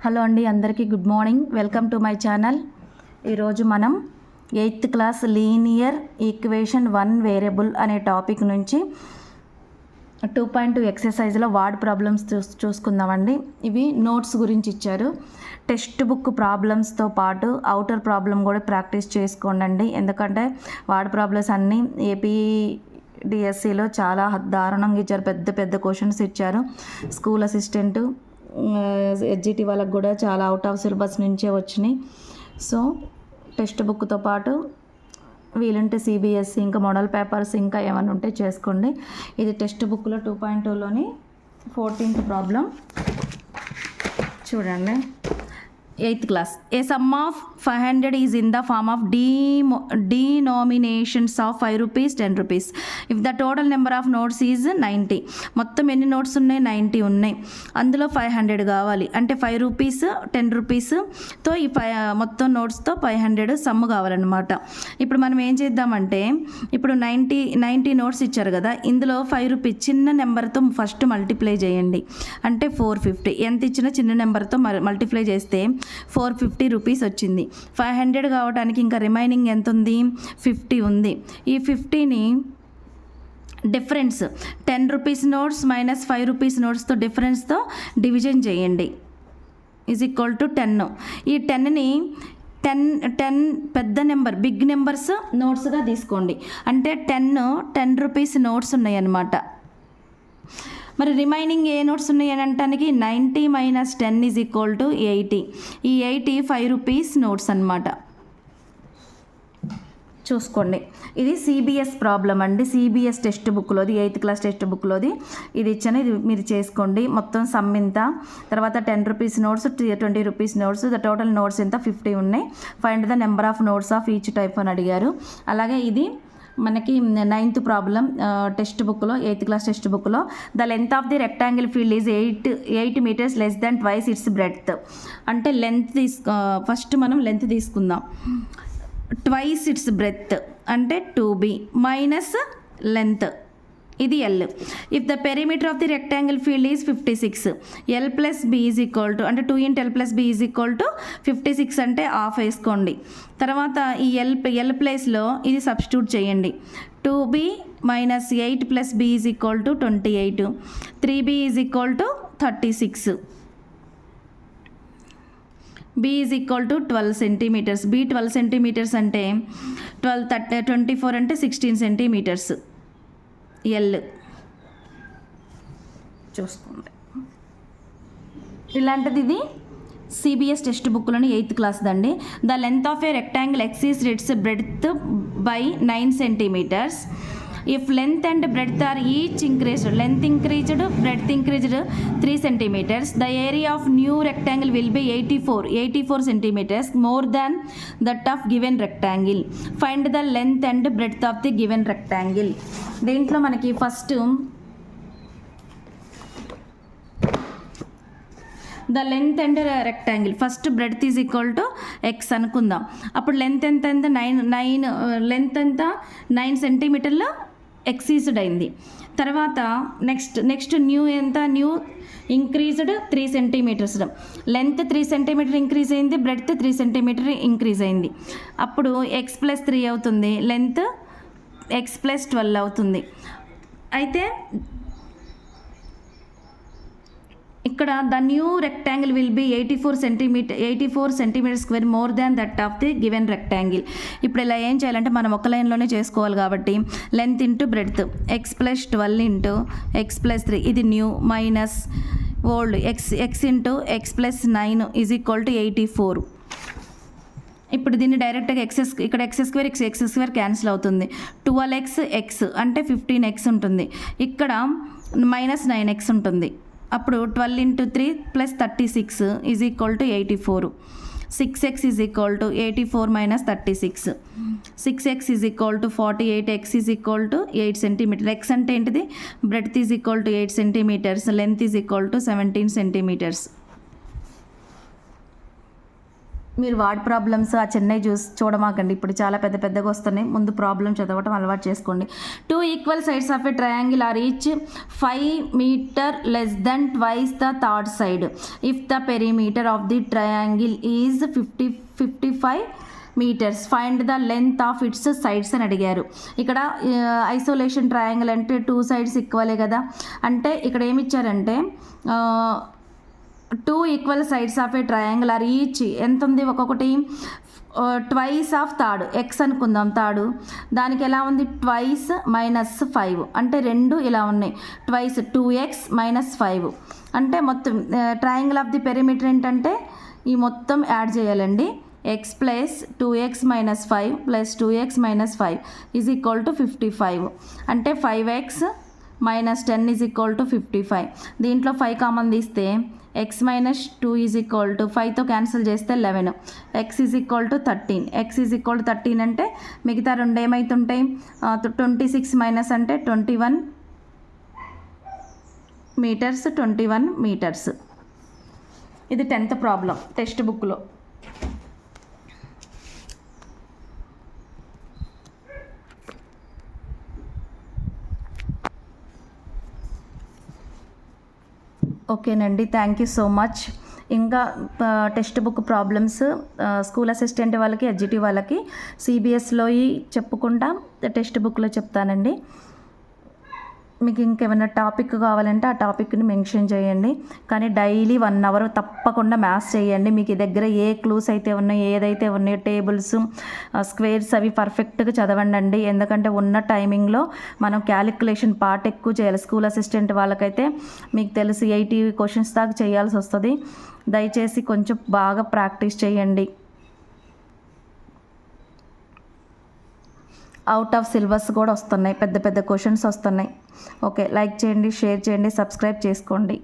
Hello అండి, అందరికీ good morning. Welcome to my channel. ఈరోజు మనం 8th class linear equation 1 variable అనే టాపిక్ నుంచి 2.2 ఎక్సర్సైజ్లో వార్డ్ ప్రాబ్లమ్స్ చూసుకుందామండి. ఇవి నోట్స్ గురించి ఇచ్చారు. టెక్స్ట్ బుక్ ప్రాబ్లమ్స్తో పాటు అవుటర్ ప్రాబ్లం కూడా ప్రాక్టీస్ చేసుకోండి. ఎందుకంటే వార్డ్ ప్రాబ్లమ్స్ అన్నీ ఏపీడిఎస్సిలో చాలా దారుణంగా ఇచ్చారు. పెద్ద పెద్ద క్వశ్చన్స్ ఇచ్చారు. స్కూల్ అసిస్టెంట్ ఎస్జిటి వాళ్ళకు కూడా చాలా అవుట్ ఆఫ్ సిలబస్ నుంచే వచ్చినాయి. సో టెక్స్ట్ బుక్తో పాటు వీలుంటే సిబిఎస్సి ఇంకా మోడల్ పేపర్స్ ఇంకా ఏమైనా ఉంటే చేసుకోండి. ఇది టెక్స్ట్ బుక్లో 2.2లోని 14th ప్రాబ్లం చూడండి. 8th class. A sum of 500 is in the form of denominations of 5 rupees 10 rupees. If the total number of notes is 90. మొత్తం ఎన్ని నోట్స్ ఉన్నాయి? 90 ఉన్నాయి. అందులో 500 కావాలి. అంటే 5 rupees 10 rupeesతో ఈ మొత్తం నోట్స్తో 500 సమ్ కావాలన్నమాట. ఇప్పుడు మనం ఏం చేద్దామంటే, ఇప్పుడు 90 నోట్స్ ఇచ్చారు కదా, ఇందులో 5 rupees చిన్న నెంబర్తో ఫస్ట్ మల్టిప్లై చేయండి. అంటే 450. ఎంత ఇచ్చినా చిన్న నెంబర్తో మల్టిప్లై చేస్తే 450 రూపీస్ వచ్చింది. 500 కావడానికి ఇంకా రిమైనింగ్ ఎంత ఉంది? 50 ఉంది. ఈ 50ని difference 10 rupees notes minus 5 rupees నోట్స్తో డిఫరెన్స్తో డివిజన్ చేయండి. Is equal to 10. ఈ 10ని 10 పెద్ద నెంబర్ బిగ్ నెంబర్స్ నోట్స్గా తీసుకోండి. అంటే 10 రూపీస్ నోట్స్ ఉన్నాయి అన్నమాట. మరి రిమైనింగ్ ఏ నోట్స్ ఉన్నాయి అని అంటానికి 90 - 10 ఈజ్ ఈక్వల్ టు 80. ఈ 80 5 రూపీస్ నోట్స్ అన్నమాట. చూసుకోండి, ఇది సిబిఎస్ ప్రాబ్లం అండి. సిబిఎస్ టెక్స్ట్ బుక్లోది, 8th క్లాస్ టెక్స్ట్ బుక్లోది ఇది ఇచ్చాను. ఇది మీరు చేసుకోండి. మొత్తం సమ్ ఇంత, తర్వాత 10 rupees notes, 20 rupees notes, the total notes ఎంత 50 ఉన్నాయి. Find the number of notes of each type అని అడిగారు. అలాగే ఇది మనకి 9th ప్రాబ్లం టెక్స్ట్ బుక్లో, 8th క్లాస్ టెక్స్ట్ బుక్లో, the length of the rectangle field is 8 meters less than twice its breadth. అంటే లెంత్ ఫస్ట్ మనం లెంత్ తీసుకుందాం. ట్వైస్ ఇట్స్ బ్రెడ్త్ అంటే 2b మైనస్ లెంత్, ఇది L. If the perimeter of the rectangle field is 56, L plus B is equal to, అంటే 2 × L plus B is equal to 56 అంటే half వేసుకోండి. తర్వాత ఈ L ప్లేస్లో ఇది సబ్స్టిట్యూట్ చేయండి. 2b minus 8 plus B is equal to 28, 3b is equal to 36, b is equal to 12 centimeters. b 12 centimeters అంటే 24 అంటే 16 centimeters. ఎల్ చూసుకోండి. ఇలాంటిది ఇది సిబిఎస్ టెక్స్ట్ బుక్లోని 8th క్లాస్ దండి. The length of a rectangle exceeds its breadth by 9 centimeters. If length and breadth are each increased, length increased, breadth increased 3 centimeters, the area of new rectangle will be 84 centimeters more than that of given rectangle. Find the length and breadth of the given rectangle. దీంట్లో మనకి first the length and rectangle, first breadth is equal to X అనుకుందాం. అప్పుడు length ఎంత? 9 length ఎంత? 9 centimeterలో ఎక్సీజ్డ్ అయింది. తర్వాత next new ఎంత? New increased 3 centimeters. Length 3 centimeter increase అయింది, బ్రెడ్త్ 3 centimeter ఇంక్రీజ్ అయింది. అప్పుడు x + 3 అవుతుంది, లెంత్ x + 12 అవుతుంది. అయితే ఇక్కడ the new rectangle will be 84 centimeter square more than that of the given rectangle. ఇప్పుడు ఇలా ఏం చేయాలంటే మనం ఒక లైన్లోనే చేసుకోవాలి కాబట్టి length into breadth, x + 12 into x + 3, ఇది new minus old x into x + 9 is equal to 84. ఇప్పుడు దీన్ని డైరెక్ట్గా ఇక్కడ x² క్యాన్సిల్ అవుతుంది. 12x అంటే 15x ఉంటుంది. ఇక్కడ -9x ఉంటుంది. అప్పుడు 12 × 3 + 36 is equal to 84. 6x is equal to 84 - 36. 6x is equal to 48, x is equal to 8 centimeter. x అంటే ఏంటిది? Breadth is equal to 8 centimeters, length is equal to 17 centimeters. మీరు ward problems ఆ చెన్నై చూడమాకండి, ఇప్పుడు చాలా పెద్ద పెద్దగా వస్తున్నాయి. ముందు ప్రాబ్లం చదవటం అలవాటు చేసుకోండి. 2 equal sides of a triangle are each 5 meter less than twice the third side if the perimeter of the triangle is 55 meters, find the length of its sides అని అడిగారు. ఇక్కడ ఐసోలేషన్ ట్రయాంగిల్ అంటే 2 sides ఈక్వలే కదా. అంటే ఇక్కడ ఏమి ఇచ్చారంటే 2 equal sides of a triangle are each ఎంత ఉంది, ఒక్కొక్కటి ట్వైస్ ఆఫ్ థర్డ్, ఎక్స్ అనుకుందాం థర్డ్, దానికి ఎలా ఉంది ట్వైస్ -5, అంటే 2 ఇలా ఉన్నాయి, ట్వైస్ 2x -5, అంటే మొత్తం ట్రయాంగిల్ ఆఫ్ ది పెరిమీటర్ ఏంటంటే ఈ మొత్తం యాడ్ చేయాలండి. x plus 2x -5 plus 2x -5 is equal to 55, అంటే 5x -10 ఈజ్ ఈక్వల్ టు 55. దీంట్లో 5 కామన్ తీస్తే x -2 ఈజ్ ఈక్వల్ టు 5తో క్యాన్సిల్ చేస్తే 11, x is equal to 13, x is equal to 13 అంటే మిగతా 2 ఏమవుతుంటాయి, 26 మైనస్ అంటే 21 మీటర్స్, 21 మీటర్స్. ఇది 10th ప్రాబ్లం టెక్స్ట్ బుక్లో. ఓకేనండి, థ్యాంక్ యూ సో మచ్. ఇంకా text book problems school assistant వాళ్ళకి, ఎడ్జిటి వాళ్ళకి సిబిఎస్లో చెప్పకుండా టెక్స్ట్ బుక్లో చెప్తానండి. మీకు ఇంకేమైనా టాపిక్ కావాలంటే ఆ టాపిక్ని మెన్షన్ చేయండి. కానీ డైలీ 1 అవర్ తప్పకుండా మ్యాథ్స్ చేయండి. మీకు దగ్గర ఏ క్లూస్ అయితే ఉన్నాయో, ఏదైతే ఉన్నాయో టేబుల్స్, స్క్వేర్స్ అవి పర్ఫెక్ట్గా చదవండి. ఎందుకంటే ఉన్న టైమింగ్లో మనం క్యాలిక్యులేషన్ పార్ట్ ఎక్కువ చేయాలి. స్కూల్ అసిస్టెంట్ వాళ్ళకైతే మీకు తెలిసి 80 క్వశ్చన్స్ దాకా చేయాల్సి వస్తుంది. దయచేసి కొంచెం బాగా ప్రాక్టీస్ చేయండి. అవుట్ ఆఫ్ సిలబస్ కూడా వస్తున్నాయి, పెద్ద పెద్ద క్వశ్చన్స్ వస్తున్నాయి. ఓకే, లైక్ చేయండి, షేర్ చేయండి, సబ్స్క్రైబ్ చేసుకోండి.